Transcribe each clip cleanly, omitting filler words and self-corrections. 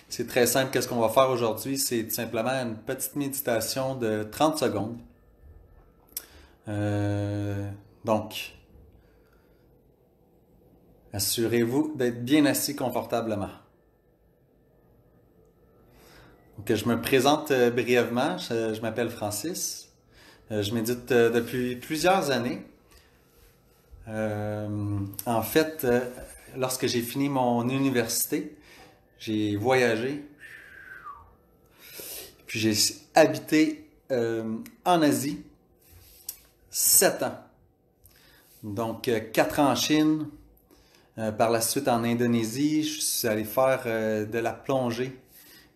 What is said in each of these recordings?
C'est très simple. Qu'est-ce qu'on va faire aujourd'hui? C'est tout simplement une petite méditation de 30 secondes. Donc, assurez-vous d'être bien assis confortablement. Donc, je me présente brièvement. Je m'appelle Francis. Je médite depuis plusieurs années. En fait, lorsque j'ai fini mon université, j'ai voyagé. Puis j'ai habité en Asie 7 ans. Donc 4 ans en Chine. Par la suite en Indonésie, je suis allé faire de la plongée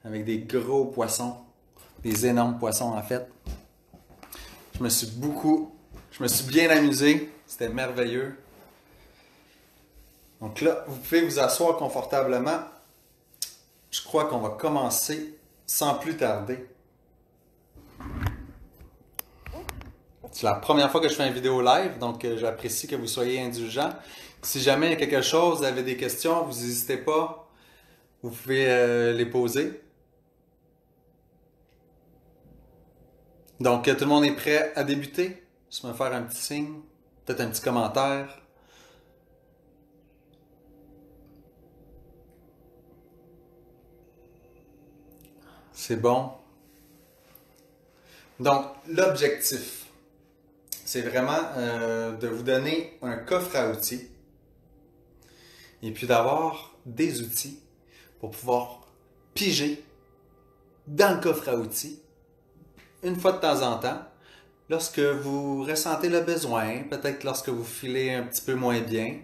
avec des gros poissons, des énormes poissons en fait. Je me suis bien amusé, c'était merveilleux. Donc là, vous pouvez vous asseoir confortablement. Je crois qu'on va commencer sans plus tarder. C'est la première fois que je fais une vidéo live, donc j'apprécie que vous soyez indulgents. Si jamais il y a quelque chose, vous avez des questions, vous n'hésitez pas, vous pouvez les poser. Donc tout le monde est prêt à débuter? Juste me faire un petit signe, peut-être un petit commentaire. C'est bon. Donc l'objectif, c'est vraiment de vous donner un coffre à outils et puis d'avoir des outils pour pouvoir piger dans le coffre à outils une fois de temps en temps, lorsque vous ressentez le besoin, peut-être lorsque vous filez un petit peu moins bien.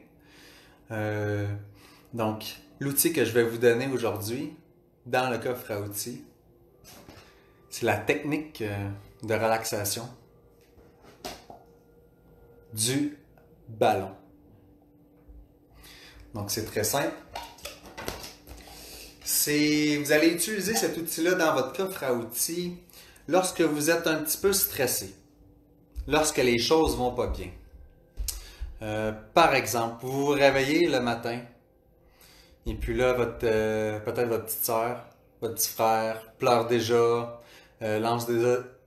Donc, l'outil que je vais vous donner aujourd'hui dans le coffre à outils, c'est la technique de relaxation du ballon. Donc, c'est très simple. Vous allez utiliser cet outil-là dans votre coffre à outils lorsque vous êtes un petit peu stressé, lorsque les choses vont pas bien. Par exemple, vous vous réveillez le matin et puis là, peut-être votre petite sœur, votre petit frère pleure déjà, lance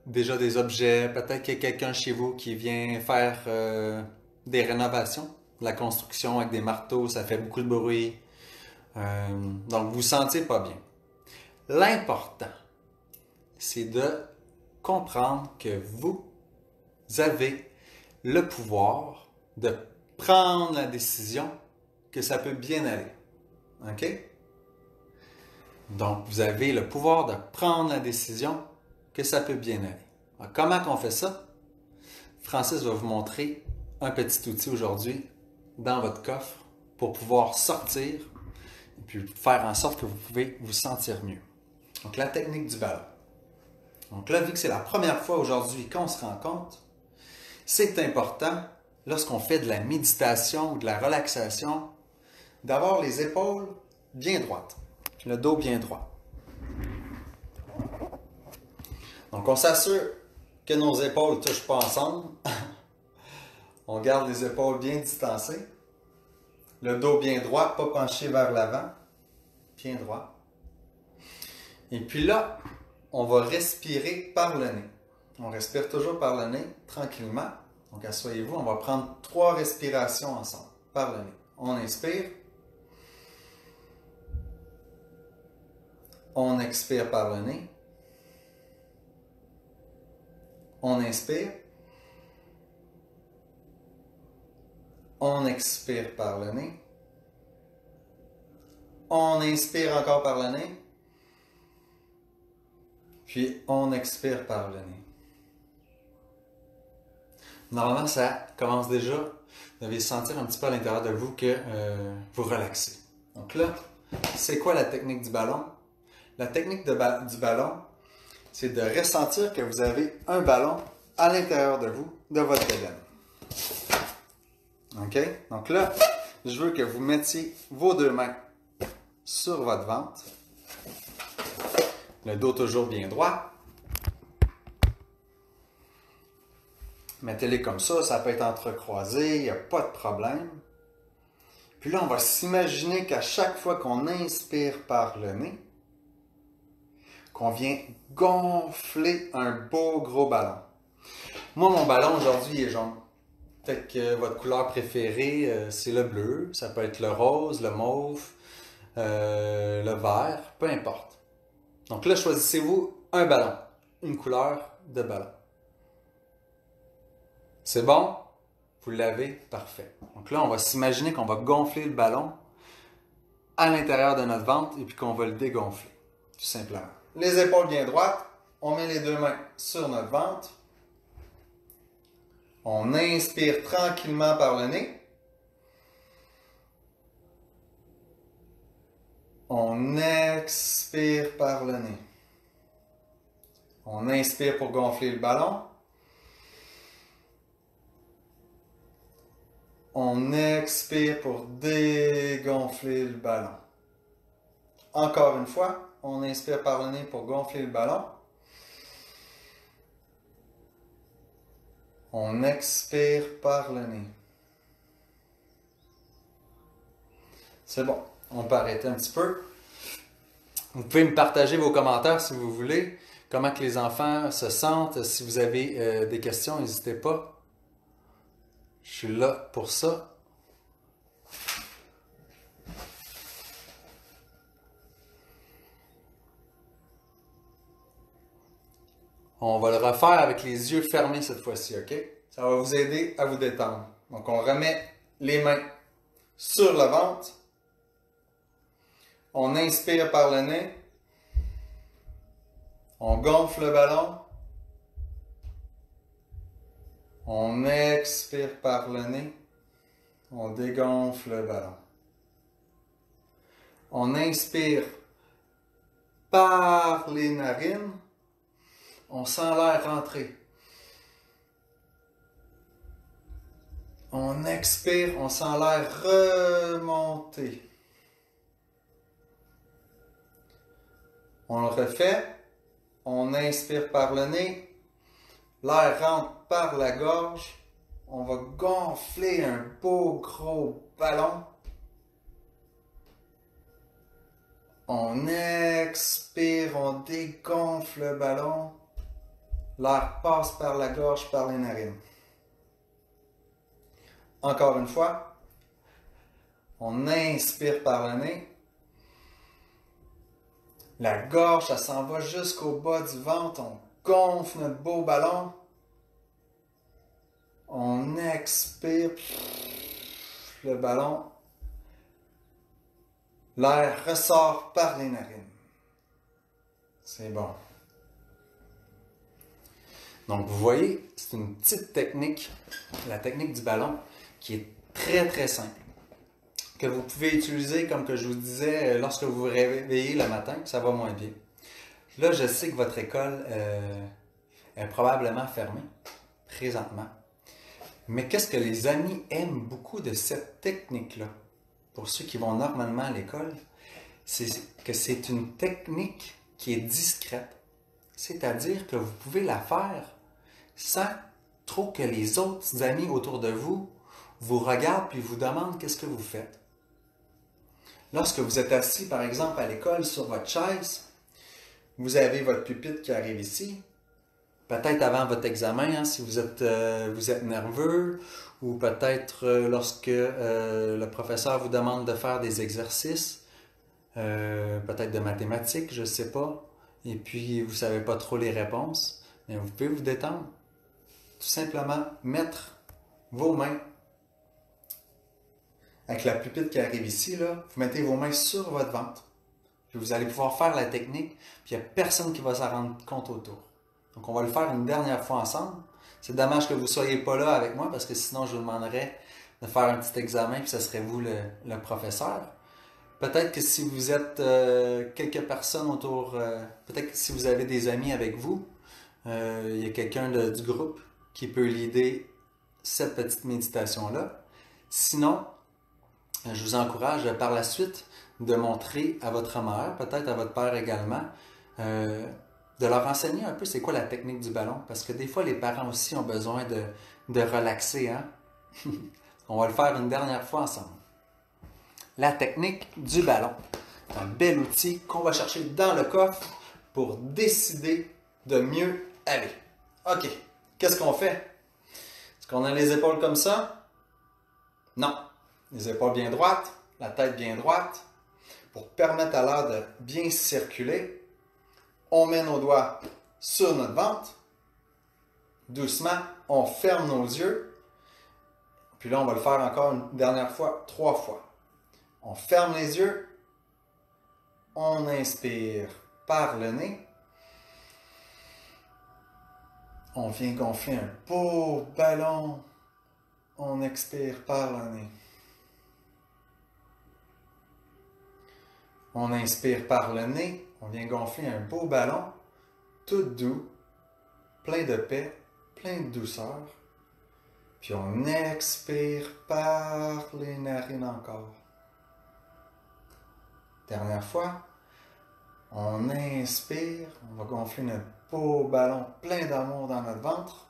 déjà des objets. Peut-être qu'il y a quelqu'un chez vous qui vient faire des rénovations, de la construction avec des marteaux, ça fait beaucoup de bruit. Donc, vous vous sentez pas bien. L'important, c'est de comprendre que vous avez le pouvoir de prendre la décision que ça peut bien aller. OK? Donc, vous avez le pouvoir de prendre la décision que ça peut bien aller. Alors, comment on fait ça? Francis va vous montrer un petit outil aujourd'hui dans votre coffre pour pouvoir sortir et puis faire en sorte que vous pouvez vous sentir mieux. Donc, la technique du ballon. Donc là, vu que c'est la première fois aujourd'hui qu'on se rencontre, c'est important, lorsqu'on fait de la méditation ou de la relaxation, d'avoir les épaules bien droites, le dos bien droit. Donc on s'assure que nos épaules ne touchent pas ensemble. On garde les épaules bien distancées. Le dos bien droit, pas penché vers l'avant. Bien droit. Et puis là, on va respirer par le nez. On respire toujours par le nez, tranquillement. Donc asseyez-vous, on va prendre 3 respirations ensemble, par le nez. On inspire. On expire par le nez. On inspire. On expire par le nez. On inspire encore par le nez. Puis on expire par le nez. Normalement, ça commence déjà. Vous devez sentir un petit peu à l'intérieur de vous que vous relaxez. Donc là, c'est quoi la technique du ballon? La technique du ballon, c'est de ressentir que vous avez un ballon à l'intérieur de vous, de votre bedaine. OK? Donc là, je veux que vous mettiez vos 2 mains sur votre ventre. Le dos toujours bien droit. Mettez-les comme ça peut être entrecroisé, il n'y a pas de problème. Puis là, on va s'imaginer qu'à chaque fois qu'on inspire par le nez, qu'on vient gonfler un beau gros ballon. Moi, mon ballon aujourd'hui, il est jaune. Fait que votre couleur préférée, c'est le bleu. Ça peut être le rose, le mauve, le vert, peu importe. Donc là, choisissez-vous un ballon, une couleur de ballon. C'est bon? Vous l'avez? Parfait. Donc là, on va s'imaginer qu'on va gonfler le ballon à l'intérieur de notre ventre et puis qu'on va le dégonfler, tout simplement. Les épaules bien droites, on met les deux mains sur notre ventre. On inspire tranquillement par le nez. On expire par le nez. On inspire pour gonfler le ballon. On expire pour dégonfler le ballon. Encore une fois, on inspire par le nez pour gonfler le ballon. On expire par le nez. C'est bon, on peut arrêter un petit peu. Vous pouvez me partager vos commentaires si vous voulez. Comment que les enfants se sentent. Si vous avez des questions, n'hésitez pas. Je suis là pour ça. On va le refaire avec les yeux fermés cette fois-ci, OK? Ça va vous aider à vous détendre. Donc, on remet les mains sur le ventre. On inspire par le nez. On gonfle le ballon. On expire par le nez. On dégonfle le ballon. On inspire par les narines. On sent l'air rentrer. On expire, on sent l'air remonter. On le refait. On inspire par le nez. L'air rentre par la gorge. On va gonfler un beau gros ballon. On expire, on dégonfle le ballon. L'air passe par la gorge, par les narines. Encore une fois. On inspire par le nez. La gorge, ça s'en va jusqu'au bas du ventre. On gonfle notre beau ballon. On expire le ballon. L'air ressort par les narines. C'est bon. Donc, vous voyez, c'est une petite technique, la technique du ballon, qui est très, très simple. Que vous pouvez utiliser, comme que je vous disais, lorsque vous vous réveillez le matin, que ça va moins bien. Là, je sais que votre école est probablement fermée, présentement. Mais qu'est-ce que les amis aiment beaucoup de cette technique-là, pour ceux qui vont normalement à l'école, c'est que c'est une technique qui est discrète. C'est-à-dire que vous pouvez la faire sans trop que les autres amis autour de vous vous regardent puis vous demandent qu'est-ce que vous faites. Lorsque vous êtes assis, par exemple, à l'école sur votre chaise, vous avez votre pupitre qui arrive ici, peut-être avant votre examen, hein, si vous êtes nerveux, ou peut-être lorsque le professeur vous demande de faire des exercices, peut-être de mathématiques, je ne sais pas, et puis vous ne savez pas trop les réponses, mais vous pouvez vous détendre. Tout simplement mettre vos mains, avec la pupitre qui arrive ici, là, vous mettez vos mains sur votre ventre, puis vous allez pouvoir faire la technique, puis il n'y a personne qui va s'en rendre compte autour. Donc on va le faire une dernière fois ensemble. C'est dommage que vous ne soyez pas là avec moi, parce que sinon je vous demanderais de faire un petit examen, puis ce serait vous le professeur. Peut-être que si vous êtes quelques personnes autour, peut-être que si vous avez des amis avec vous, il y a quelqu'un du groupe qui peut l'aider cette petite méditation-là. Sinon, je vous encourage par la suite de montrer à votre mère, peut-être à votre père également, de leur enseigner un peu c'est quoi la technique du ballon. Parce que des fois, les parents aussi ont besoin de relaxer. Hein? On va le faire une dernière fois ensemble. La technique du ballon. C'est un bel outil qu'on va chercher dans le coffre pour décider de mieux aller. OK, qu'est-ce qu'on fait? Est-ce qu'on a les épaules comme ça? Non. Les épaules bien droites, la tête bien droite. Pour permettre à l'air de bien circuler, on met nos doigts sur notre ventre. Doucement, on ferme nos yeux. Puis là, on va le faire encore une dernière fois, 3 fois. On ferme les yeux. On inspire par le nez. On vient gonfler un beau ballon. On expire par le nez. On inspire par le nez. On vient gonfler un beau ballon, tout doux, plein de paix, plein de douceur. Puis on expire par les narines encore. Dernière fois. On inspire, on va gonfler notre beau ballon plein d'amour dans notre ventre.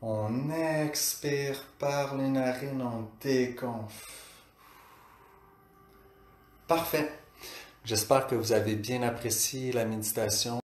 On expire par les narines, on dégonfle. Parfait. J'espère que vous avez bien apprécié la méditation.